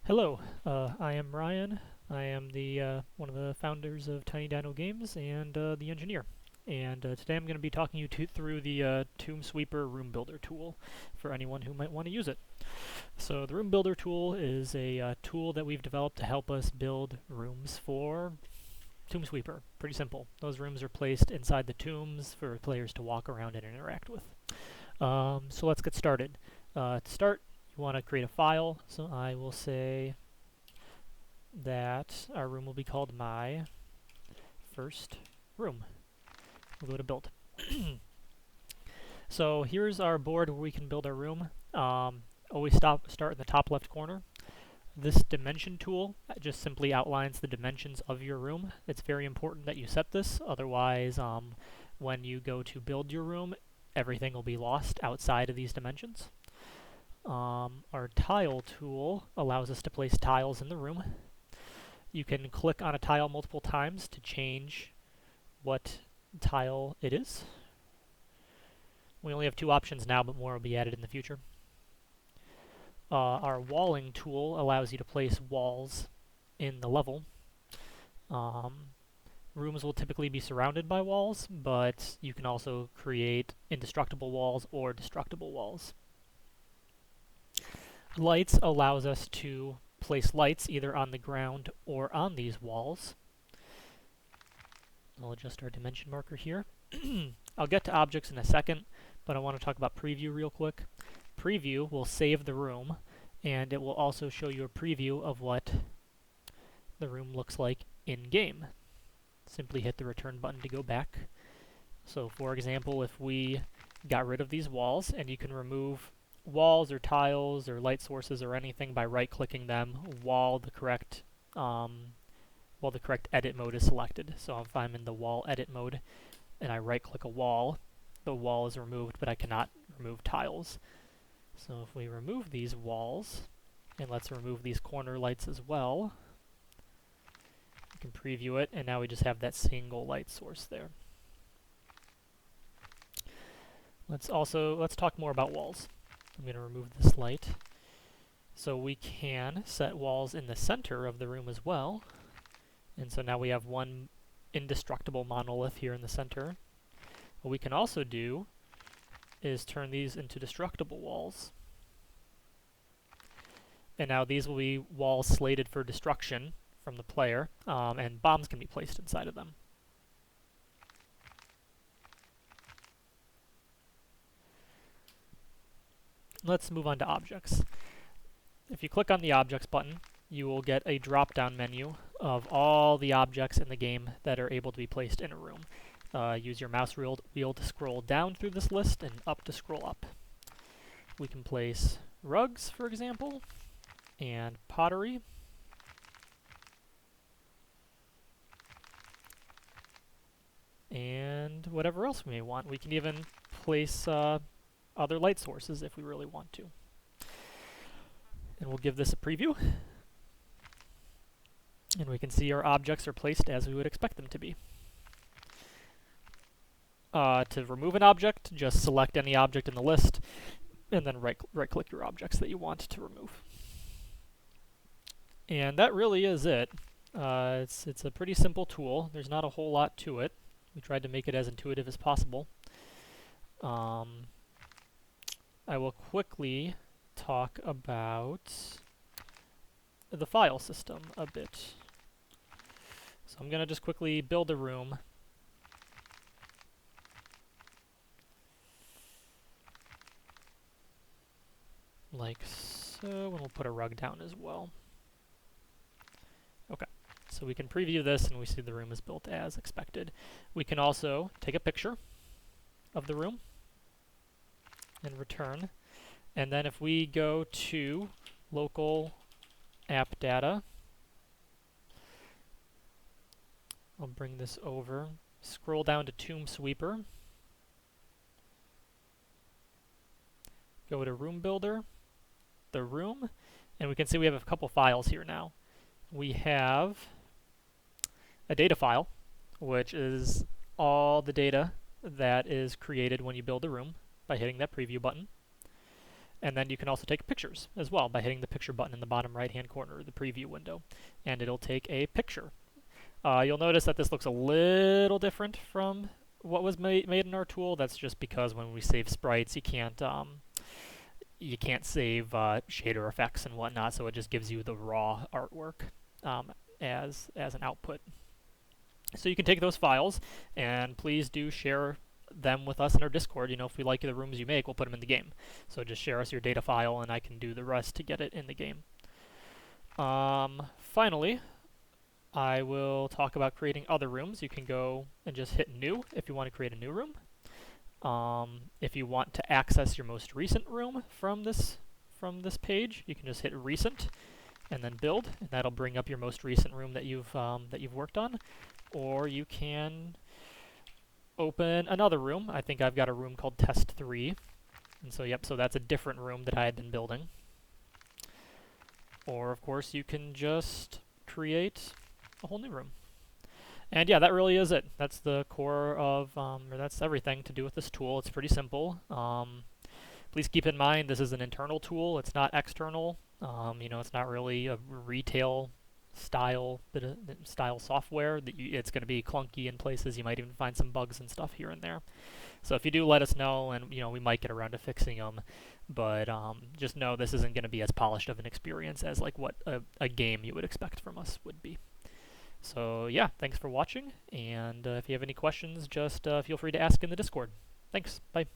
Hello, I am Ryan. I am the one of the founders of Tiny Dino Games and the engineer. And today I'm going to be talking you through the TomnSweeper Room Builder Tool for anyone who might want to use it. So the Room Builder Tool is a tool that we've developed to help us build rooms for TomnSweeper. Pretty simple. Those rooms are placed inside the tombs for players to walk around and interact with. So let's get started. To start, you want to create a file, so I will say that our room will be called my first room. We'll go to build. So here's our board where we can build our room. Always start in the top left corner. This dimension tool just simply outlines the dimensions of your room. It's very important that you set this, otherwise when you go to build your room, everything will be lost outside of these dimensions. Our tile tool allows us to place tiles in the room. You can click on a tile multiple times to change what tile it is. We only have two options now, but more will be added in the future. Our walling tool allows you to place walls in the level. Rooms will typically be surrounded by walls, but you can also create indestructible walls or destructible walls. Lights allows us to place lights either on the ground or on these walls. I'll adjust our dimension marker here. I'll get to objects in a second, but I want to talk about preview real quick. Preview will save the room, and it will also show you a preview of what the room looks like in-game. Simply hit the return button to go back. So for example, if we got rid of these walls, and you can remove walls or tiles or light sources or anything by right-clicking them while the correct edit mode is selected. So if I'm in the wall edit mode and I right-click a wall, the wall is removed, but I cannot remove tiles. So if we remove these walls, and let's remove these corner lights as well, we can preview it, and now we just have that single light source there. Let's talk more about walls. I'm going to remove this light. So we can set walls in the center of the room as well. And so now we have one indestructible monolith here in the center. What we can also do is turn these into destructible walls. And now these will be walls slated for destruction from the player, and bombs can be placed inside of them. Let's move on to objects. If you click on the Objects button, you will get a drop-down menu of all the objects in the game that are able to be placed in a room. Use your mouse wheel to scroll down through this list and up to scroll up. We can place rugs, for example, and pottery. And whatever else we may want. We can even place other light sources if we really want to. And we'll give this a preview. And we can see our objects are placed as we would expect them to be. To remove an object, just select any object in the list, and then right-click your objects that you want to remove. And that really is it. It's a pretty simple tool. There's not a whole lot to it. We tried to make it as intuitive as possible. I will quickly talk about the file system a bit. So I'm going to just quickly build a room. Like so, and we'll put a rug down as well. Okay, so we can preview this and we see the room is built as expected. We can also take a picture of the room and return. And then if we go to local app data, I'll bring this over, scroll down to TombSweeper, go to Room Builder, the room, and we can see we have a couple files here now. We have a data file, which is all the data that is created when you build a room by hitting that preview button. And then you can also take pictures as well by hitting the picture button in the bottom right-hand corner of the preview window, and it'll take a picture. You'll notice that this looks a little different from what was made in our tool. That's just because when we save sprites, you can't save shader effects and whatnot, so it just gives you the raw artwork as an output. So you can take those files, and please do share them with us in our Discord. You know, if we like the rooms you make, we'll put them in the game. So just share us your data file, and I can do the rest to get it in the game. Finally, I will talk about creating other rooms. You can go and just hit New if you want to create a new room. If you want to access your most recent room from this page, you can just hit Recent and then Build, and that'll bring up your most recent room that you've worked on. Or you can open another room. I think I've got a room called Test 3, and so so that's a different room that I had been building. Or of course you can just create a whole new room. And yeah, that really is it. That's the core of, or that's everything to do with this tool. It's pretty simple. Please keep in mind this is an internal tool. It's not external. You know, it's not really a retail style software. It's going to be clunky in places. You might even find some bugs and stuff here and there. So if you do, let us know, and you know, we might get around to fixing them. But just know this isn't going to be as polished of an experience as like what a game you would expect from us would be. So yeah, thanks for watching, and if you have any questions, just feel free to ask in the Discord. Thanks, bye.